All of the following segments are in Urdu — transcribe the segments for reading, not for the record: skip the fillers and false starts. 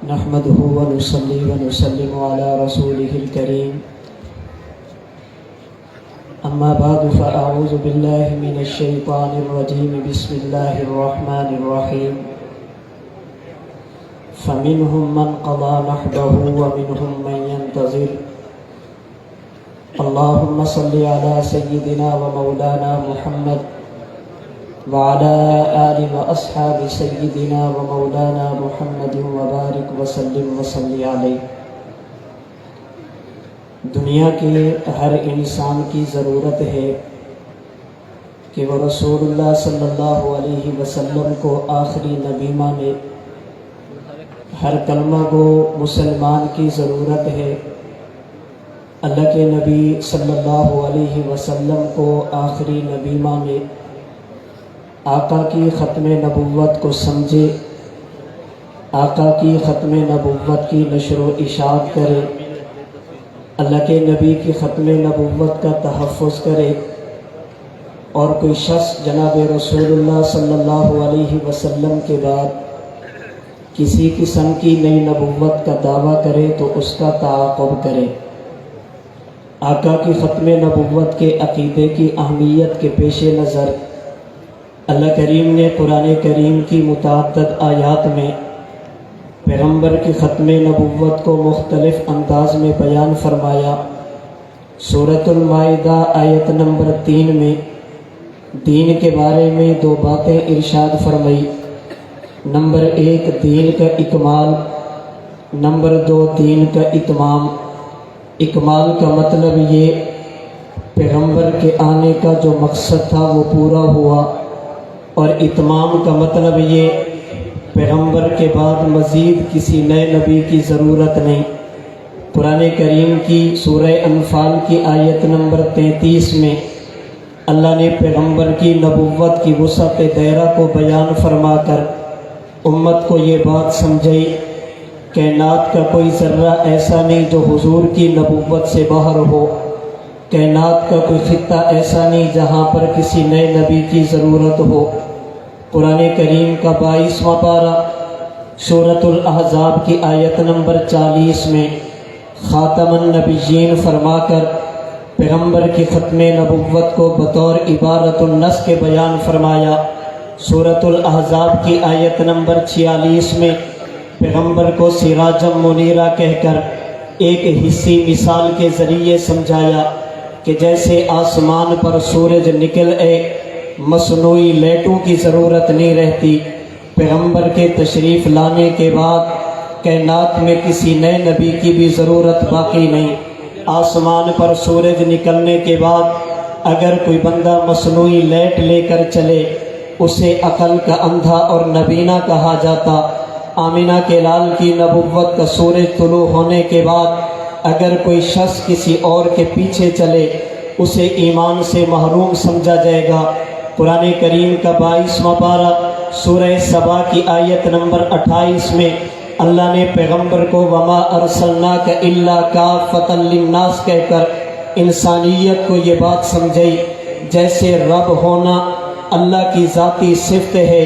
نحمده ونصلي ونسلم على رسوله الكريم أما بعد فأعوذ بالله من الشيطان الرجيم بسم الله الرحمن الرحيم فمنهم من قضى نحبه ومنهم من ينتظر اللهم صل على سيدنا ومولانا محمد وعلى آل وأصحاب سيدنا ومولانا محمد وبارك وسلم وصلی علیہ۔ دنیا کے ہر انسان کی ضرورت ہے کہ وہ رسول اللہ صلی اللہ علیہ وسلم کو آخری نبی مانے۔ ہر کلمہ گو مسلمان کی ضرورت ہے اللہ کے نبی صلی اللہ علیہ وسلم کو آخری نبی مانے، آقا کی ختم نبوت کو سمجھے، آقا کی ختم نبوت کی نشر و اشاعت کرے، اللہ کے نبی کی ختم نبوت کا تحفظ کرے، اور کوئی شخص جناب رسول اللہ صلی اللہ علیہ وسلم کے بعد کسی قسم کی نئی نبوت کا دعویٰ کرے تو اس کا تعاقب کرے۔ آقا کی ختم نبوت کے عقیدے کی اہمیت کے پیش نظر اللہ کریم نے قرآن کریم کی متعدد آیات میں پیغمبر کی ختم نبوت کو مختلف انداز میں بیان فرمایا۔ سورۃ المائدہ آیت نمبر 3 میں دین کے بارے میں دو باتیں ارشاد فرمائی۔ نمبر 1 دین کا اکمال، نمبر 2 دین کا اتمام۔ اکمال کا مطلب یہ پیغمبر کے آنے کا جو مقصد تھا وہ پورا ہوا، اور اتمام کا مطلب یہ پیغمبر کے بعد مزید کسی نئے نبی کی ضرورت نہیں۔ قرآن کریم کی سورہ انفال کی آیت نمبر 33 میں اللہ نے پیغمبر کی نبوت کی وسعت دائرہ کو بیان فرما کر امت کو یہ بات سمجھائی، کائنات کا کوئی ذرہ ایسا نہیں جو حضور کی نبوت سے باہر ہو، کائنات کا کوئی خطہ ایسا نہیں جہاں پر کسی نئے نبی کی ضرورت ہو۔ قرآن کریم کا 22واں پارہ سورۃ الاحزاب کی آیت نمبر 40 میں خاتم النبیین فرما کر پیغمبر کی ختم نبوت کو بطور عبارت النص کے بیان فرمایا۔ سورۃ الاحزاب کی آیت نمبر 46 میں پیغمبر کو سراجم منیرہ کہہ کر ایک حصی مثال کے ذریعے سمجھایا کہ جیسے آسمان پر سورج نکل آئے مصنوعی لائٹوں کی ضرورت نہیں رہتی، پیغمبر کے تشریف لانے کے بعد کائنات میں کسی نئے نبی کی بھی ضرورت باقی نہیں۔ آسمان پر سورج نکلنے کے بعد اگر کوئی بندہ مصنوعی لائٹ لے کر چلے اسے عقل کا اندھا اور نبینا کہا جاتا۔ آمینہ کے لال کی نبوت کا سورج طلوع ہونے کے بعد اگر کوئی شخص کسی اور کے پیچھے چلے اسے ایمان سے محروم سمجھا جائے گا۔ قرآن کریم کا 22واں پارہ سورہ سبا کی آیت نمبر 28 میں اللہ نے پیغمبر کو وما ارسلناک الا کافۃ للناس کہہ کر انسانیت کو یہ بات سمجھائی، جیسے رب ہونا اللہ کی ذاتی صفت ہے،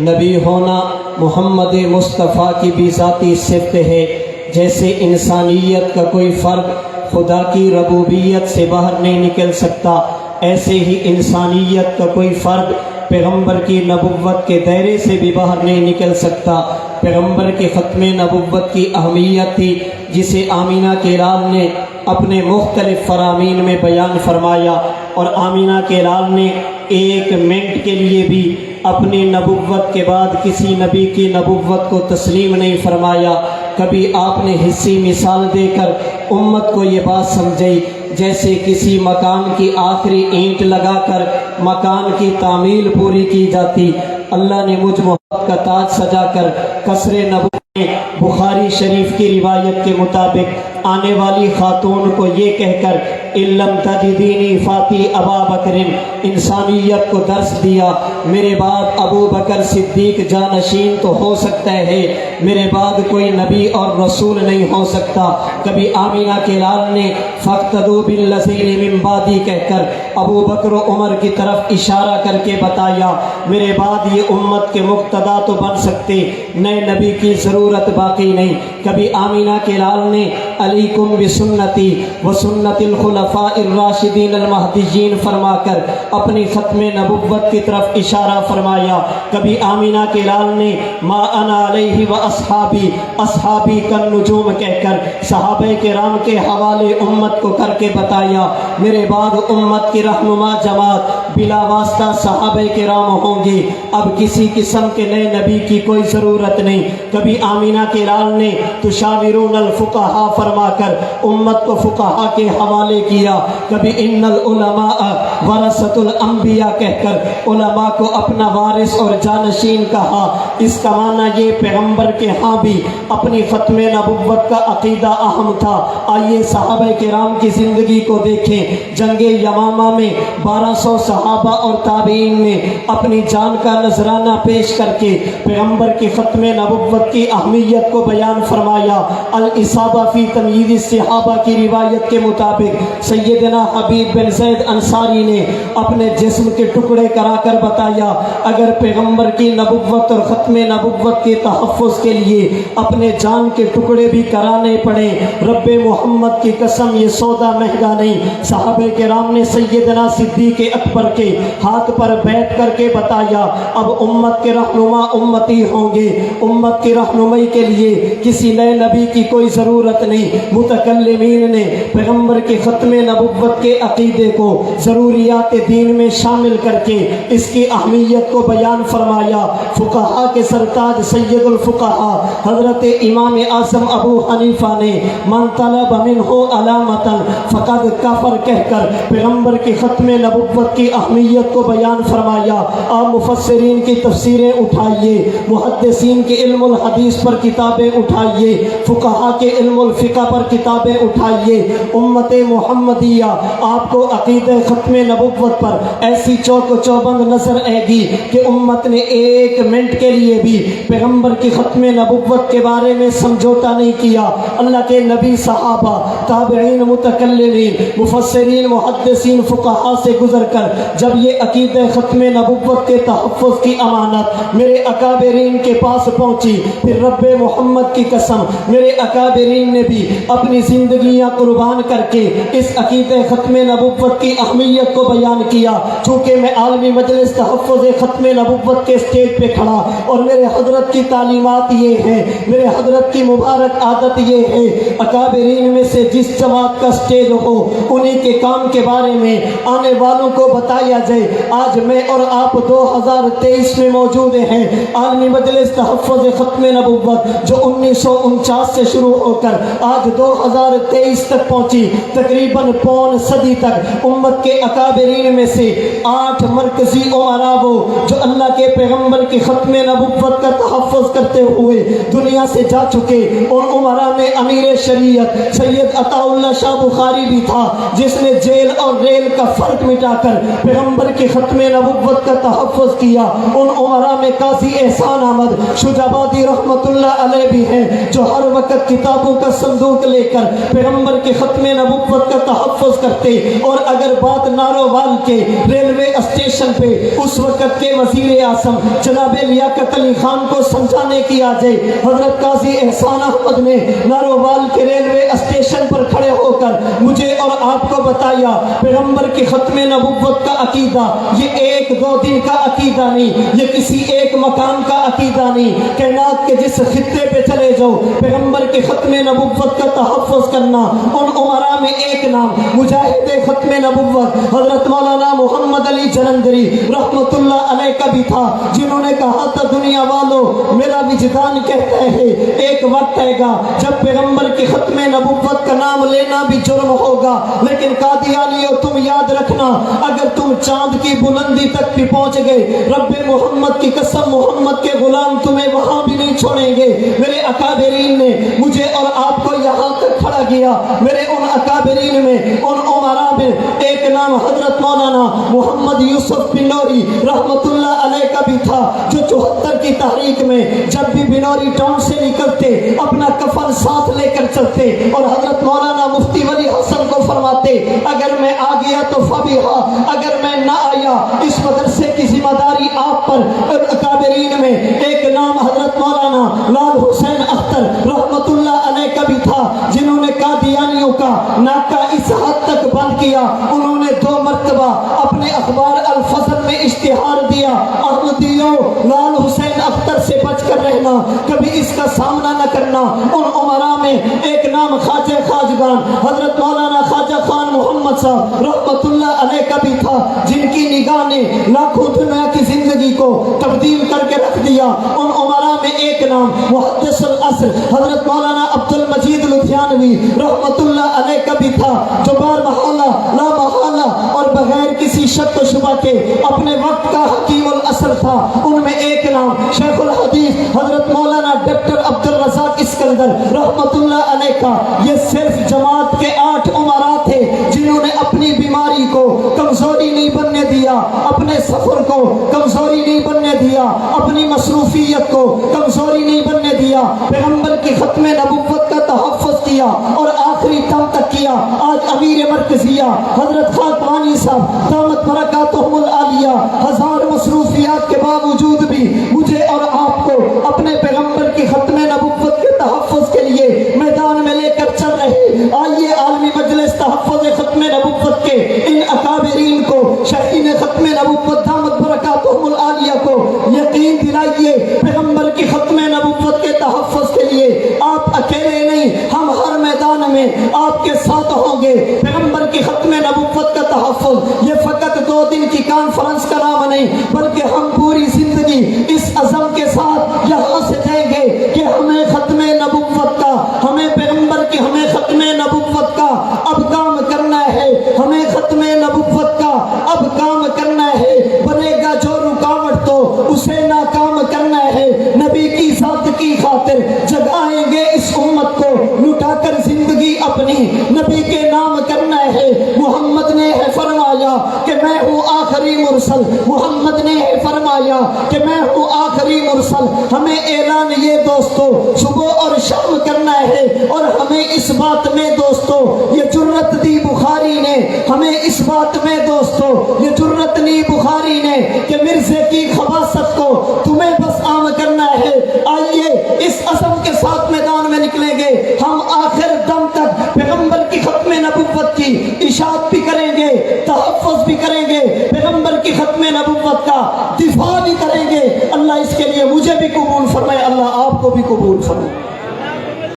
نبی ہونا محمد مصطفیٰ کی بھی ذاتی صفت ہے، جیسے انسانیت کا کوئی فرد خدا کی ربوبیت سے باہر نہیں نکل سکتا، ایسے ہی انسانیت کا کوئی فرد پیغمبر کی نبوت کے دائرے سے بھی باہر نہیں نکل سکتا۔ پیغمبر کی ختم نبوت کی اہمیت تھی جسے آمینہ کے لال نے اپنے مختلف فرامین میں بیان فرمایا، اور آمینہ کے لال نے ایک منٹ کے لیے بھی اپنی نبوت کے بعد کسی نبی کی نبوت کو تسلیم نہیں فرمایا۔ کبھی آپ نے حصی مثال دے کر امت کو یہ بات سمجھائی جیسے کسی مکان کی آخری اینٹ لگا کر مکان کی تعمیل پوری کی جاتی۔ اللہ نے مجھ محبت کا تاج سجا کر قصر نبوت میں بخاری شریف کی روایت کے مطابق آنے والی خاتون کو یہ کہہ کر علم تجدینی فاتی ابا بکر، انسانیت کو درس دیا میرے بعد ابو بکر صدیق جانشین تو ہو سکتا ہے، میرے بعد کوئی نبی اور رسول نہیں ہو سکتا۔ کبھی آمینہ کے لال نے فاقتدوا بالذین من بعدی کہہ کر ابو بکر و عمر کی طرف اشارہ کر کے بتایا میرے بعد یہ امت کے مقتدا تو بن سکتے، نئے نبی کی ضرورت باقی نہیں۔ کبھی آمینہ کے لال نے علیکم بسنتی وسنت الخلفاء الراشدین المہدیین فرما کر اپنی ختم نبوت کی طرف اشارہ فرمایا۔ کبھی آمینہ کے لال نے ما انا علیہ و اصحابی اصحابی کالنجوم کہہ کر صحابہ کرام کے حوالے امت کو کر کے بتایا میرے بعد امت کی رہنما جماعت بلا واسطہ صحابہ کرام ہوں گے، اب کسی قسم کے نئے نبی کی کوئی ضرورت نہیں۔ کبھی آمینہ کے لال نے تشاورون الفقہاء فرما کر امت کو فقہاء کے حوالے کیا۔ کبھی ان العلماء ورثۃ الانبیاء کہہ کر علماء کو اپنا وارث اور جانشین کہا۔ اس کا معنی یہ پیغمبر کے ہاں بھی اپنی ختم نبوت کا عقیدہ اہم تھا۔ آئیے صحابہ کرام کی زندگی کو دیکھیں۔ جنگ یمامہ میں 1200 صحابہ اور تابعین نے اپنی جان کا نذرانہ پیش کر کے پیغمبر کی ختم نبوت کی اہمیت کو بیان فرمایا۔ الاصابہ فی تمییز الصحابہ کی روایت کے مطابق سیدنا حبیب بن زید انصاری نے اپنے جسم کے ٹکڑے کرا کر بتایا اگر پیغمبر کی نبوت اور ختم نبوت کے تحفظ کے لیے اپنے جان کے ٹکڑے بھی کرانے پڑے، رب محمد کی قسم یہ سودا مہنگا نہیں۔ صحابہ کرام نے سیدنا صدیق اکبر کے ہاتھ پر بیٹھ کر کے بتایا اب امت کے رہنما امتی ہوں گے، امت کی رہنمائی کے لیے کسی نئے نبی کی کوئی ضرورت نہیں۔ متکلمین نے پیغمبر کی ختم نبوت کے عقیدے کو ضروریات دین میں شامل کر کے اس کی اہمیت کو بیان فرمایا۔ فقہاء کے سرتاج سید الفقہاء حضرت امام اعظم ابو حنیفہ نے من طلب منہ علامتا فقد کفر کہہ کر پیغمبر کی ختم نبوت کی اہمیت کو بیان فرمایا۔ آپ مفسرین کی تفسیریں اٹھائیے، محدثین کے علم الحدیث پر کتابیں اٹھائیے، فقہاء کے علم الفقہ پر کتابیں اٹھائیے۔ امت محمدیہ آپ کو عقیدہ ختم نبوت پر ایسی چوک و چوبند نظر آئے گی کہ امت نے ایک منٹ کے لیے بھی پیغمبر کی ختم نبوت کے بارے میں سمجھوتا نہیں کیا۔ اللہ کے نبی صحابہ تابعین متکلمین مفسرین محدثین فقہاء سے گزر کر جب یہ عقیدہ ختم نبوت کے تحفظ کی امانت میرے اکابرین کے پاس پہنچی، پھر رب محمد کی قسم میرے اکابرین نے بھی اپنی زندگیاں قربان کر کے اس عقیدہ ختم نبوت کی اہمیت کو بیان کیا۔ چونکہ میں عالمی مجلس تحفظ ختم نبوت کے اسٹیج پہ کھڑا اور میرے حضرت کی تعلیمات یہ ہیں، میرے حضرت کی مبارک عادت یہ ہے اکابرین میں سے جس جماعت کا اسٹیج ہو انہی کے کام کے بارے میں آنے والوں کو بتایا جائے۔ آج میں اور آپ 2023 میں موجود ہیں، عالمی مجلس تحفظ ختم نبوت جو 1949 سے شروع ہو کر آج 2023 تک پہنچی، تقریباً پون صدی تک امت کے اکابرین میں سے 8 مرکزی امراء وہ جو اللہ کے پیغمبر کی ختم نبوت کا تحفظ کرتے ہوئے دنیا سے جا چکے۔ اور امراء میں امیر شریعت سید عطا اللہ شاہ بخاری بھی تھا جس نے جیل اور ریل کا فرق مٹا کر پیغمبر کی ختم نبوت کا تحفظ کیا۔ ان امراء میں قاضی احسان احمد شجابادی رحمت اللہ علیہ بھی ہیں جو ہر وقت کتابوں کا صندوق لے کر پیغمبر کی ختم نبوت کا تحفظ کرتے۔ اور اگر بات نارووال کے ریلوے اسٹیشن پہ اس وقت کے وزیر اعظم جناب لیاقت علی خان کو سمجھانے کی آ جائے، حضرت قاضی احسان احمد نے نارووال کے ریلوے اسٹیشن پر کھڑے ہو کر مجھے اور آپ کو بتایا پیغمبر کی ختم نبوت کا عقیدہ یہ 1-2 دن کا عقیدہ نہیں، یہ کسی ایک مقام کا عقیدہ نہیں۔ کائنات کے جس خطے پہ چلے جاؤ پیغمبر کی ختم نبوت کا تحفظ کرنا۔ ان امراء میں ایک نام مجاہد ختم نبوت حضرت مولانا محمد علی جلندری رحمت اللہ علیہ کا بھی تھا، جنہوں نے کہا تھا دنیا والوں میرا وجدان کہتا ہے ایک وقت آئے گا جب پیغمبر کی ختم نبوت کا نام لینا بھی جرم ہوگا، لیکن قادیانیوں تم یاد رکھنا اگر تم چاند کی بلندی تک بھی پہنچ گئے رب محمد کی قسم محمد کے غلام تمہیں وہاں بھی نہیں چھوڑیں گے۔ میرے اکابرین نے مجھے اور آپ کو یہاں تک کھڑا کیا گیا میرے ان اکابرین میں، ان عمراء میں ایک نام حضرت مولانا محمد یوسف بنوری رحمت اللہ علیہ کا بھی تھا، جو 74 کی تحریک میں جب بھی بنوری ٹاؤن سے نکلتے اپنا کفن ساتھ لے کر چلتے اور حضرت مولانا مفتی ولی حسن کو فرماتے اگر میں آ گیا تو فبیہا، اگر میں نہ آیا اس مدرسے کی ذمہ داری آپ پر۔ اکابرین میں ایک نام حضرت مولانا لال حسین اختر رحمت اللہ علیہ کا بھی تھا، جنہوں نے قادیانیوں کا ناکہ اس حد تک بند کیا، انہوں نے 2 مرتبہ اپنے اخبار الفضل میں اشتہار دیا احمدیوں لال حسین اختر سے بچ کر رہنا، کبھی اس کا سامنا نہ کرنا۔ ان عمراء میں ایک نام خواجہ خواجگان حضرت مولانا خواجہ خان محمد صاحب رحمت اللہ علیہ کا بھی تھا، جن کی نگاہ نے لاکھوں دنیا کی زندگی کو تبدیل کر کے رکھ دیا۔ ان عمراء میں ایک نام محدث العصر حضرت مولانا عبد المجید لدھیانوی رحمت اللہ علیہ کا بھی تھا، جو بار محالہ لا محالہ اور بغیر کسی شک و شبہ کے اپنے وقت کا حکیم العصر تھا۔ ان میں ایک نام شیخ الحدیث حضرت مولانا ڈاکٹر عبد الرزاق اسکندر رحمت اللہ علیہ کا۔ یہ صرف جماعت کے 8 عمراء تھے جنہوں نے اپنی بیماری کو کمزوری نہیں بننے دیا، اپنے سفر کو کمزوری نہیں بننے دیا، اپنی مصروفیت کو کمزوری نہیں بننے دیا، پیغمبر کی ختم نبوت کا تحفظ کیا اور آخری دم تک کیا۔ آج امیر مرکزیہ حضرت خاکوانی صاحب دامت برکاتہم العالیہ ہزار مصروفیات کے باوجود بھی مجھے اور آپ کو اپنے پیغمبر کی ختم نبوت کے تحفظ کے لیے میدان میں لے کر چل رہے۔ آئیے عالمی مجلس تحفظ ختم نبوت کے ان اکابرین کو، شہین ختم نبوت دامت برکاتہم العالیہ کو یقین دلائیے پیغمبر کی ختم نبوت کے تحفظ کے لیے آپ اکیلے نہیں، ہم ہر میدان میں آپ کے ساتھ ہوں گے۔ پیغمبر کی ختم نبوت کا تحفظ یہ فقط 2 دن کی کانفرنس کا نام نہیں، بلکہ ہم پوری زندگی اس عزم کے ساتھ یہاں سے جائیں گے کہ ہمیں ختم نبوت کا، ہمیں پیغمبر کی ہمیں ختم نبوت کا اب کام کرنا ہے، ہمیں ختم نبوت کا اب کام کرنا ہے۔ بنے گا جو رکاوٹ تو اسے ناکام کرنا ہے، نبی کی ذات کی خاطر جگائیں گے اس امت کو، لٹا کر زندگی اپنی نبی کے نام کرنا ہے۔ محمد نے ہے فرمایا کہ میں ہوں آخری مرسل، محمد نے ہے فرمایا کہ میں ہوں آخری مرسل۔ ہمیں اعلان یہ دوستو صبح اور شام کرنا ہے، اور ہمیں اس بات میں دوستو یہ جرت دی بخاری نے، ہمیں اس بات میں دوستو یہ جرت دی بخاری نے کہ مرزے کی خباثت کو تمہیں بس عام کرنا ہے۔ آئیے اس عزم کے ساتھ میدان میں نکلیں گے، ہم آخر دم تک پیغمبر کی ختم نبوت کی اشاعت بھی کریں گے، تحفظ بھی کریں گے، پیغمبر کی ختم نبوت کا دفاع بھی کریں گے۔ اللہ اس کے لیے مجھے بھی قبول فرمائے، اللہ آپ کو بھی قبول فرمائے۔